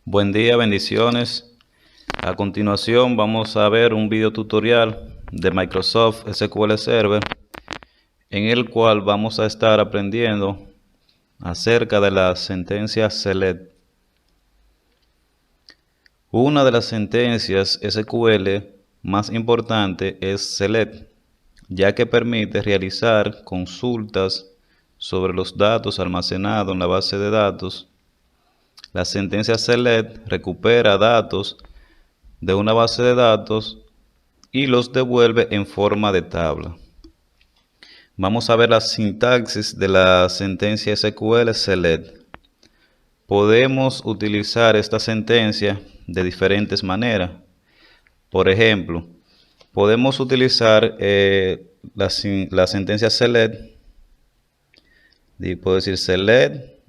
Buen día, bendiciones. A continuación vamos a ver un video tutorial de Microsoft SQL Server en el cual vamos a estar aprendiendo acerca de la sentencia select. Una de las sentencias SQL más importante es select, ya que permite realizar consultas sobre los datos almacenados en la base de datos. La sentencia select recupera datos de una base de datos y los devuelve en forma de tabla. Vamos a ver la sintaxis de la sentencia SQL select. Podemos utilizar esta sentencia de diferentes maneras. Por ejemplo, podemos utilizar la sentencia select. Puedo decir select,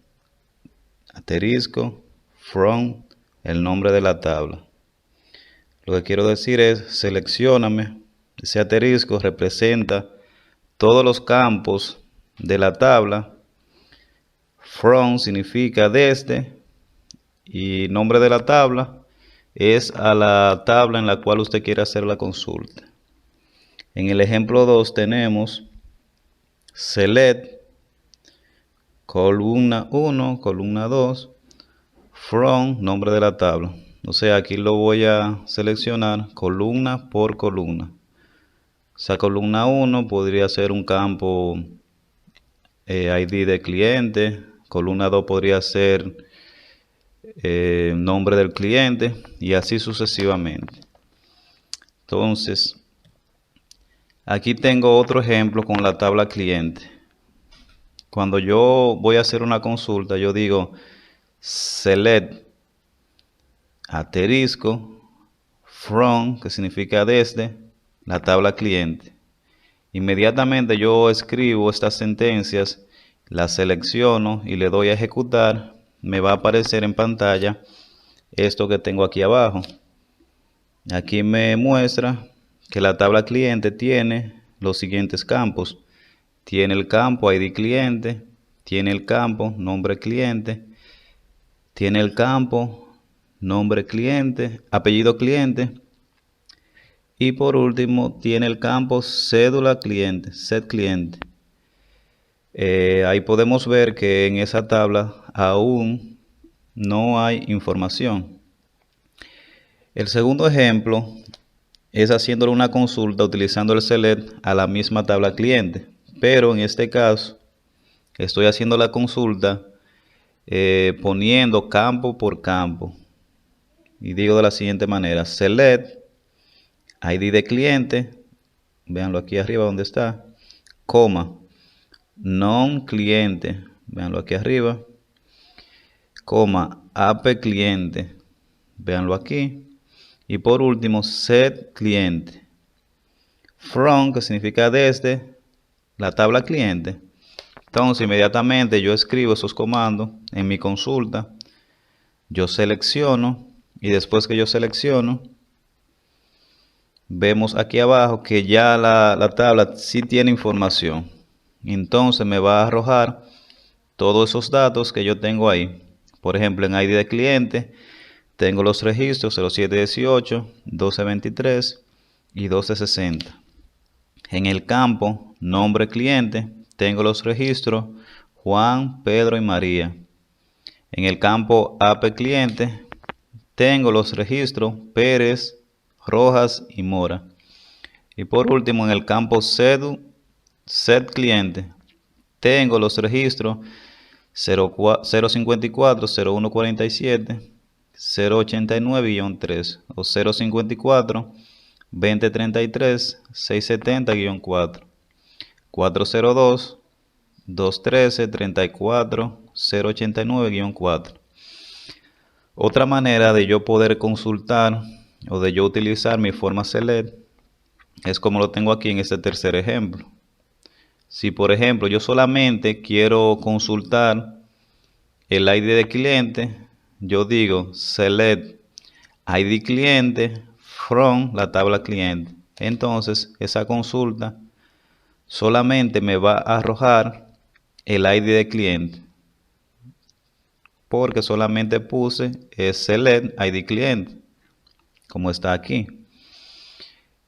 asterisco, from, el nombre de la tabla. Lo que quiero decir es, seleccióname. Ese asterisco representa todos los campos de la tabla. From significa desde y nombre de la tabla es a la tabla en la cual usted quiere hacer la consulta. En el ejemplo 2 tenemos select columna 1, columna 2, from, nombre de la tabla. O sea, aquí lo voy a seleccionar columna por columna. Esa columna 1 podría ser un campo ID de cliente. Columna 2 podría ser nombre del cliente y así sucesivamente. Entonces, aquí tengo otro ejemplo con la tabla cliente. Cuando yo voy a hacer una consulta, yo digo select asterisco from, que significa desde, la tabla cliente. Inmediatamente yo escribo estas sentencias, las selecciono y le doy a ejecutar. Me va a aparecer en pantalla esto que tengo aquí abajo. Aquí me muestra que la tabla cliente tiene los siguientes campos. Tiene el campo ID cliente, tiene el campo nombre cliente, tiene el campo nombre cliente, apellido cliente y por último tiene el campo cédula cliente, set cliente. Ahí podemos ver que en esa tabla aún no hay información. El segundo ejemplo es haciéndole una consulta utilizando el select a la misma tabla cliente, pero en este caso estoy haciendo la consulta poniendo campo por campo y digo de la siguiente manera: select ID de cliente, véanlo aquí arriba donde está, coma, non cliente, véanlo aquí arriba, coma, app cliente, véanlo aquí, y por último set cliente. From, que significa desde la tabla cliente. Entonces inmediatamente yo escribo esos comandos en mi consulta, yo selecciono y después que yo selecciono, vemos aquí abajo que ya la tabla sí tiene información. Entonces me va a arrojar todos esos datos que yo tengo ahí. Por ejemplo, en ID de cliente tengo los registros 0718, 1223 y 1260. En el campo nombre cliente tengo los registros Juan, Pedro y María. En el campo app cliente tengo los registros Pérez, Rojas y Mora. Y por último, en el campo set cliente tengo los registros 054, 0147, 089-3 o 054, 2033, 670-4, 402, 213, 34, 089-4. Otra manera de yo poder consultar o de yo utilizar mi forma select es como lo tengo aquí en este tercer ejemplo. Si por ejemplo yo solamente quiero consultar el ID de cliente, yo digo select ID cliente from la tabla cliente. Entonces esa consulta solamente me va a arrojar el ID de cliente. porque solamente puse select ID cliente, como está aquí.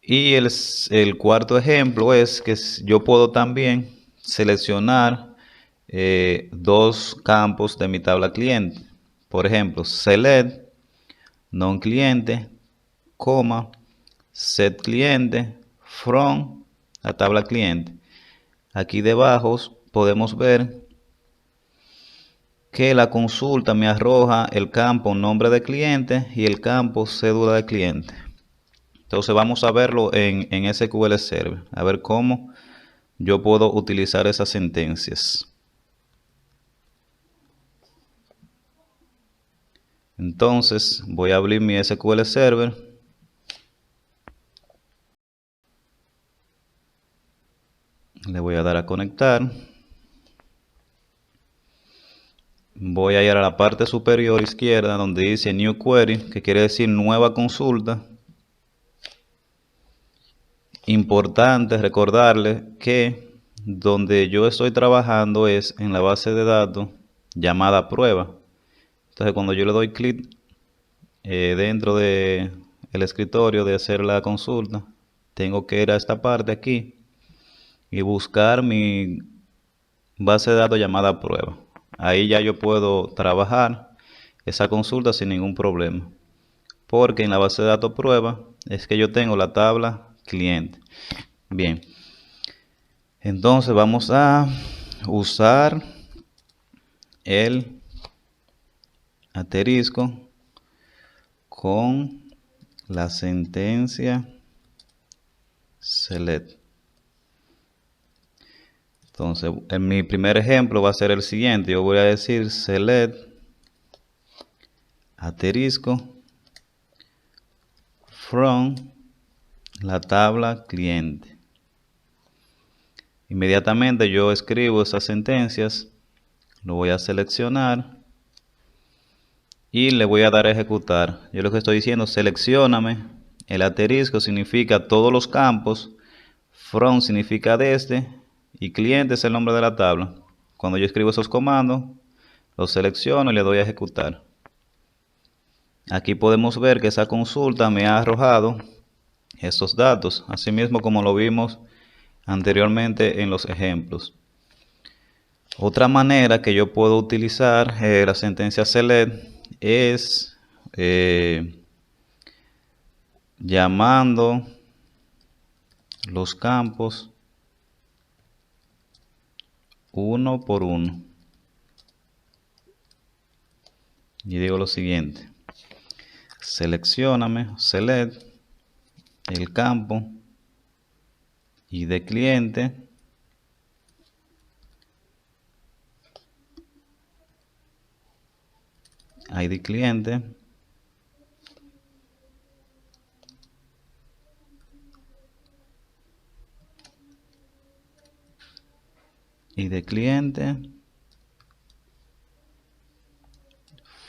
Y el cuarto ejemplo es que yo puedo también seleccionar dos campos de mi tabla cliente. Por ejemplo, select non cliente, coma, set cliente, from la tabla cliente. Aquí debajo podemos ver que la consulta me arroja el campo nombre de cliente y el campo cédula de cliente. Entonces vamos a verlo en SQL Server, a ver cómo yo puedo utilizar esas sentencias. Entonces voy a abrir mi SQL Server. Le voy a dar a conectar. Voy a ir a la parte superior izquierda donde dice New Query, que quiere decir nueva consulta. Importante recordarle que donde yo estoy trabajando es en la base de datos llamada prueba. Entonces cuando yo le doy clic dentro de el escritorio de hacer la consulta, tengo que ir a esta parte aquí y buscar mi base de datos llamada prueba. Ahí ya yo puedo trabajar esa consulta sin ningún problema, porque en la base de datos prueba es que yo tengo la tabla cliente. Bien, entonces vamos a usar el asterisco con la sentencia select. Entonces, en mi primer ejemplo va a ser el siguiente. Yo voy a decir select asterisco from la tabla cliente. Inmediatamente yo escribo esas sentencias, lo voy a seleccionar y le voy a dar a ejecutar. Yo lo que estoy diciendo, seleccióname. El asterisco significa todos los campos, from significa desde y cliente es el nombre de la tabla. Cuando yo escribo esos comandos, los selecciono y le doy a ejecutar. Aquí podemos ver que esa consulta me ha arrojado estos datos, así mismo como lo vimos anteriormente en los ejemplos. Otra manera que yo puedo utilizar la sentencia select es llamando los campos uno por uno. Y digo lo siguiente: seleccióname, select el campo ID cliente, ID cliente, ID cliente,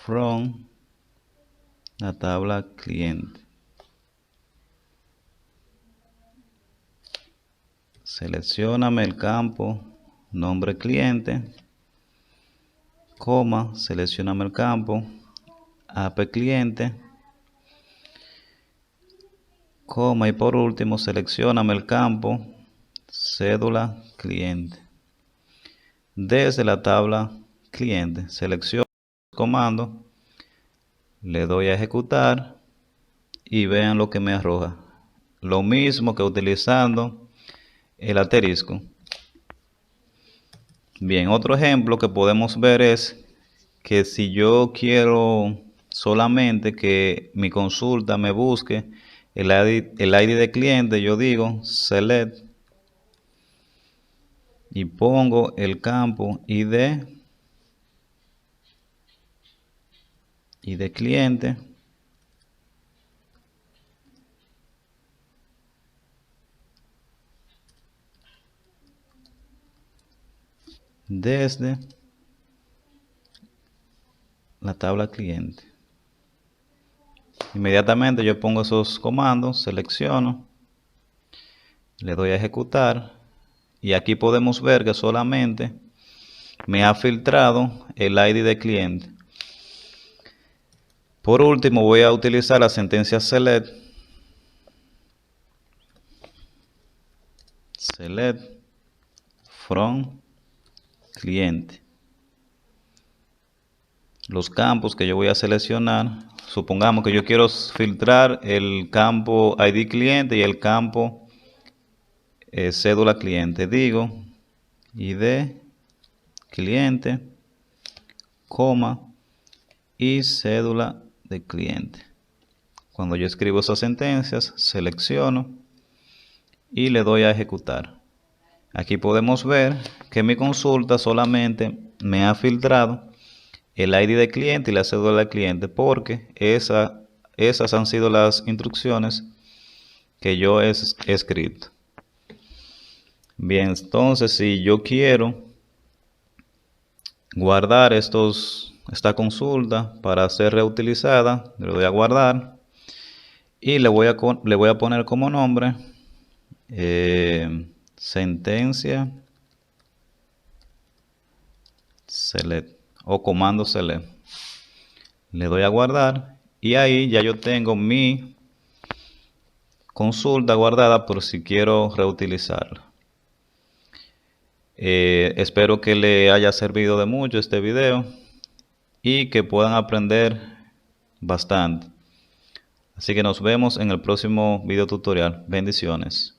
from la tabla cliente. Seleccióname el campo nombre cliente, coma, seleccioname el campo AP cliente, coma, y por último seleccioname el campo cédula cliente. Desde la tabla cliente selecciono el comando, le doy a ejecutar y vean lo que me arroja. Lo mismo que utilizando el asterisco. Bien, otro ejemplo que podemos ver es que si yo quiero solamente que mi consulta me busque el ID de cliente, yo digo select y pongo el campo ID cliente, desde la tabla cliente. Inmediatamente yo pongo esos comandos, selecciono, le doy a ejecutar y aquí podemos ver que solamente me ha filtrado el ID de cliente. Por último, voy a utilizar la sentencia select from cliente. Los campos que yo voy a seleccionar, supongamos que yo quiero filtrar el campo ID cliente y el campo cédula cliente. Digo ID cliente, coma y cédula de cliente. Cuando yo escribo esas sentencias, selecciono y le doy a ejecutar. Aquí podemos ver que mi consulta solamente me ha filtrado el ID de cliente y la cédula de cliente, porque esas han sido las instrucciones que yo he escrito. Bien, entonces si yo quiero guardar esta consulta para ser reutilizada, le doy a guardar y le voy a poner como nombre sentencia select o comando select. Le doy a guardar y ahí ya yo tengo mi consulta guardada por si quiero reutilizarla. Espero que le haya servido de mucho este video y que puedan aprender bastante. Así que nos vemos en el próximo video tutorial. Bendiciones.